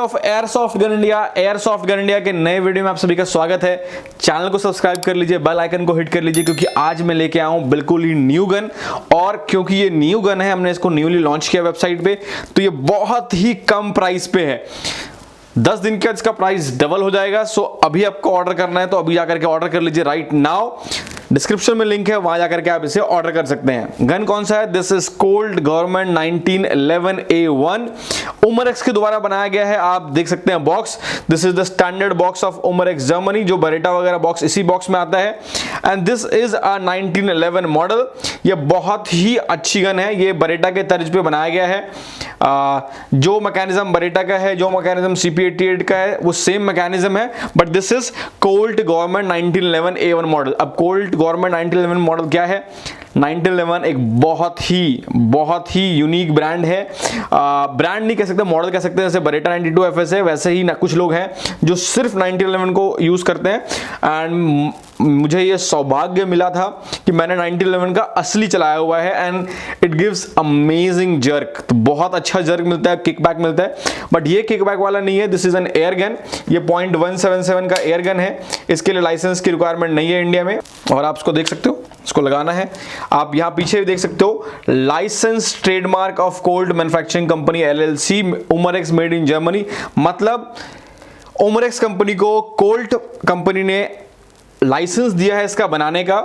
Of airsoft gun India. Airsoft gun India के नए video में आप सभी का स्वागत है। चैनल को सब्सक्राइब कर लीजिए, बेल आइकन को हिट कर लीजिए, क्योंकि आज मैं लेके आया हूं बिल्कुल ही न्यू गन। और क्योंकि ये न्यू गन है, हमने इसको न्यूली लॉन्च किया वेबसाइट पे, तो ये बहुत ही कम प्राइस पे है। 10 दिन के इसका प्राइस डबल हो जाएगा। सो अभी आपको ऑर्डर करना है तो अभी जाकर के ऑर्डर कर लीजिए राइट नाउ। डिस्क्रिप्शन में लिंक है, वहां जाकर के आप इसे ऑर्डर कर सकते हैं। गन कौन सा है? This is Colt government 1911A1। Umarex के द्वारा बनाया गया है। आप देख सकते हैं box, this is the standard box of Umarex Germany, जो बरेटा वगैरह बॉक्स इसी बॉक्स में आता है। And this is a 1911 model. ये बहुत ही अच्छी गन है। ये बरेटा के तर्ज पे बनाया गया है। जो मैकेनिज्म बरेटा का है, जो मैकेनिज्म CP88 का है, वो सेम मैकेनिज्म है, but this is Colt government 1911A1 model. अब कोल्ट गवर्नमेंट 1911 मॉडल क्या है? 1911 एक बहुत ही यूनिक ब्रांड है। ब्रांड नहीं कह सकते, मॉडल कह सकते हैं। जैसे बरेटा 92 FS है, वैसे ही ना कुछ लोग हैं जो सिर्फ 1911 को यूज करते हैं। एंड मुझे ये सौभाग्य मिला था कि मैंने 1911 का असली चलाया हुआ है, and it gives amazing jerk. तो बहुत अच्छा जर्क मिलता है, किकबैक मिलता है। बट ये किकबैक वाला नहीं है, this is an air gun. ये .177 का एयर गन है। इसके लिए लाइसेंस की रिक्वायरमेंट नहीं है इंडिया में। और आप इसको देख सकते हो, इसको लगाना है। आप यहां पीछे भी देख सकते हो, license trademark of Colt manufacturing company LLC, Umarex made in Germany. मतलब उमरेक्स कंपनी को कोल्ट कंपनी ने लाइसेंस दिया है इसका बनाने का,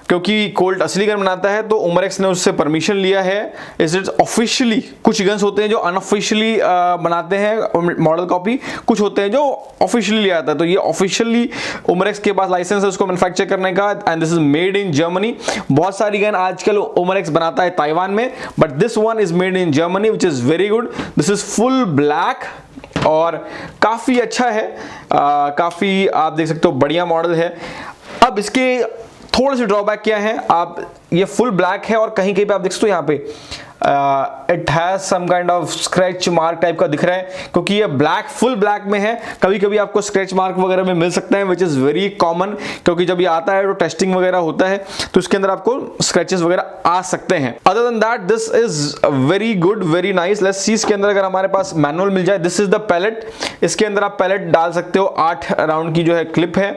क्योंकि कोल्ट असली गन बनाता है तो उमरेक्स ने उससे परमिशन लिया है। Is it officially? कुछ गन्स होते हैं जो अनऑफिशियली बनाते हैं मॉडल कॉपी, कुछ होते हैं जो ऑफिशियली लिया जाता है। तो ये ऑफिशियली उमरेक्स के पास लाइसेंस है उसको मैन्युफैक्चर करने का, and this is made in Germany. बहुत सारी गन आजकल उमरेक्स बनाता है ताइवान में, but this one is made in Germany, which is very good. This is full black और काफी अच्छा है। काफी आप देख सकते हो बढ़िया मॉडल है। अब इसके थोड़े से ड्रॉबैक क्या है? आप ये फुल ब्लैक है और कहीं कहीं पे आप देख सकते हो यहाँ पे it has some kind of scratch mark type का दिख रहा है, क्योंकि ये ब्लैक फुल ब्लैक में है। कभी कभी आपको स्क्रैच मार्क वगैरह में मिल सकता है, विच इज वेरी कॉमन, क्योंकि जब ये आता है तो टेस्टिंग वगैरह होता है तो इसके अंदर आपको स्क्रैचेस वगैरह आ सकते हैं। Other than that this is very good, very nice. Let's see इसके अंदर अगर हमारे पास मैनुअल मिल जाए। This is the palette. इसके अंदर आप पैलेट डाल सकते हो। 8 राउंड की जो है क्लिप है।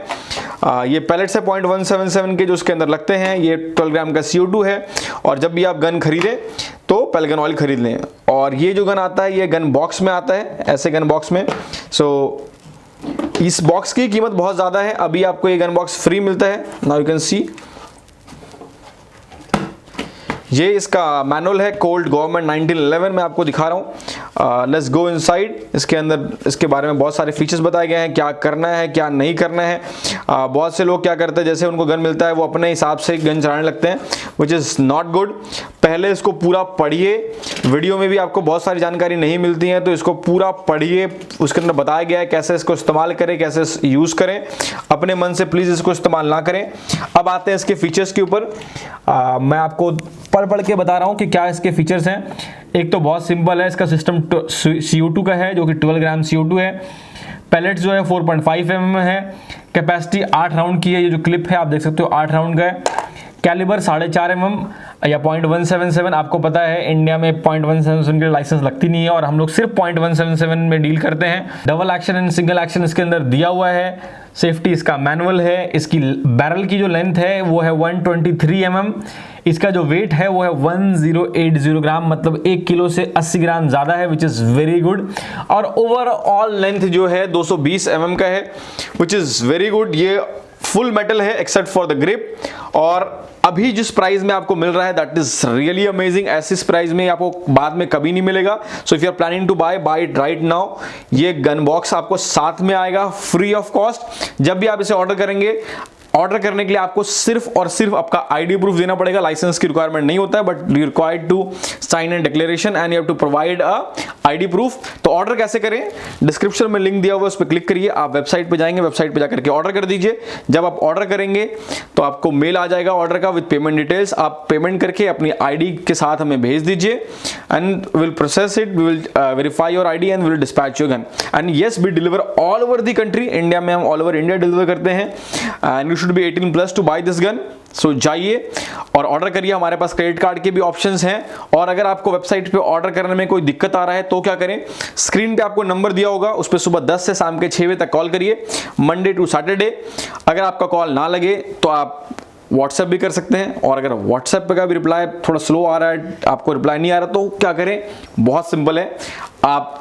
ये पैलेट्स है .177 के जो उसके अंदर लगते हैं। ये 12 ग्राम का CO2 है। और जब भी आप गन खरीदें तो पहले गन ऑयल खरीद लें। और ये जो गन आता है ये गन बॉक्स में आता है, ऐसे गन बॉक्स में। सो इस बॉक्स की कीमत बहुत ज़्यादा है। अभी आपको ये गन बॉक्स फ्री मिलता है। नाउ यू कैन सी, ये इसका मैनुअल है कोल्ट गवर्नमेंट 1911 में आपको दिखा रहा हूँ। Let's go inside. इसके अंदर इसके बारे में बहुत सारे फीचर्स बताए गए हैं, क्या करना है क्या नहीं करना है। बहुत से लोग क्या करते हैं, जैसे उनको गन मिलता है वो अपने हिसाब से गन चलाने लगते हैं, विच इज़ नॉट गुड। पहले इसको पूरा पढ़िए। वीडियो में भी आपको बहुत सारी जानकारी नहीं मिलती है, तो इसको पूरा पढ़िए। उसके अंदर बताया गया है कैसे इसको इस्तेमाल करें, कैसे यूज़ करें। अपने मन से प्लीज़ इसको इस्तेमाल ना करें। अब आते हैं इसके फीचर्स के ऊपर। मैं आपको पढ़ के बता रहा हूँ कि क्या इसके फीचर्स हैं। एक तो बहुत सिंपल है, इसका सिस्टम CO2 का है, जो कि 12 ग्राम CO2 है। पैलेट जो है 4.5 mm है। कैपेसिटी 8 राउंड की है। ये जो क्लिप है आप देख सकते हो 8 राउंड का है। कैलिबर 4.5 mm या .177। आपको पता है इंडिया में .177 के लाइसेंस लगती नहीं है, और हम लोग सिर्फ .177 में डील करते हैं। Double action and single action इसके अंदर दिया हुआ है। सेफ्टी इसका मैनुअल है। इसकी बैरल की जो लेंथ है वो है 123 mm। इसका जो वेट है वो है 1080 ग्राम, मतलब 1 किलो से 80 ग्राम ज़्यादा है, विच इज़ वेरी गुड। और ओवरऑल लेंथ जो है 220 mm का है, विच इज़ वेरी गुड। ये फुल मेटल है एक्सेप्ट फॉर द ग्रिप। और अभी जिस प्राइस में आपको मिल रहा है दैट इज रियली अमेजिंग। ऐसी प्राइस में आपको बाद में कभी नहीं मिलेगा। So if you are planning to buy it right now. ये गन बॉक्स आपको साथ में आएगा फ्री ऑफ कॉस्ट। जब भी आप इसे ऑर्डर करेंगे, ऑर्डर करने के लिए आपको सिर्फ और सिर्फ आपका ID प्रूफ देना पड़ेगा। लाइसेंस की रिक्वायरमेंट नहीं होता है, but you required to sign an declaration and you have to provide a ID proof. तो ऑर्डर कैसे करें? डिस्क्रिप्शन में लिंक दिया हुआ है, उस पर क्लिक करिए। आप वेबसाइट पे जाएंगे, वेबसाइट पे जाकर के ऑर्डर कर दीजिए। जब आप ऑर्डर करेंगे तो आपको मेल आ जाएगा ऑर्डर का विद पेमेंट डिटेल्स। आप पेमेंट करके अपनी ID के साथ हमें भेज दीजिए, and will process it, we will verify your ID and will dispatch your gun. And yes, we deliver all over the country. India में हम ऑल ओवर इंडिया डिलीवर करते हैं। And you should be 18+ to buy this gun. So जाइए और order करिए। हमारे पास credit card के भी ऑप्शंस हैं। और अगर आपको वेबसाइट पे ऑर्डर करने में कोई दिक्कत आ रहा है तो क्या करें, स्क्रीन पे आपको नंबर दिया होगा, उस पर सुबह 10 से शाम के 6 बजे तक कॉल करिए, मंडे टू सैटरडे। अगर आपका कॉल ना लगे तो आप व्हाट्सएप भी कर सकते हैं, और अगर व्हाट्सएप पे का भी रिप्लाई थोड़ा स्लो आ रहा है, आपको रिप्लाई नहीं आ रहा, तो क्या करें, बहुत सिंपल है, आप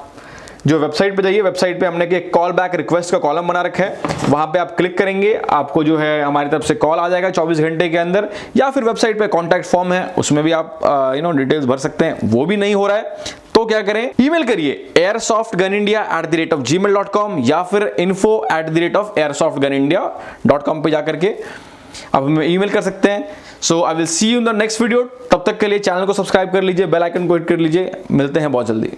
जो वेबसाइट पे जाइए, वेबसाइट पे हमने एक कॉल बैक रिक्वेस्ट का कॉलम बना रखा है, वहां पे आप क्लिक करेंगे, आपको जो है हमारी तरफ से कॉल आ जाएगा 24 घंटे के अंदर, या फिर वेबसाइट पे कॉन्टैक्ट फॉर्म है, उसमें भी आप डिटेल्स भर सकते हैं। वो भी नहीं हो रहा है तो क्या करें, ईमेल करिए airsoftgunindia@gmail.com या फिर info@airsoftgunindia.com पे जाकर के आप हमें ईमेल कर सकते हैं। So I will see you in the next video. तब तक के लिए चैनल को सब्सक्राइब कर लीजिए, बेल आइकन को हिट कर लीजिए। मिलते हैं बहुत जल्दी।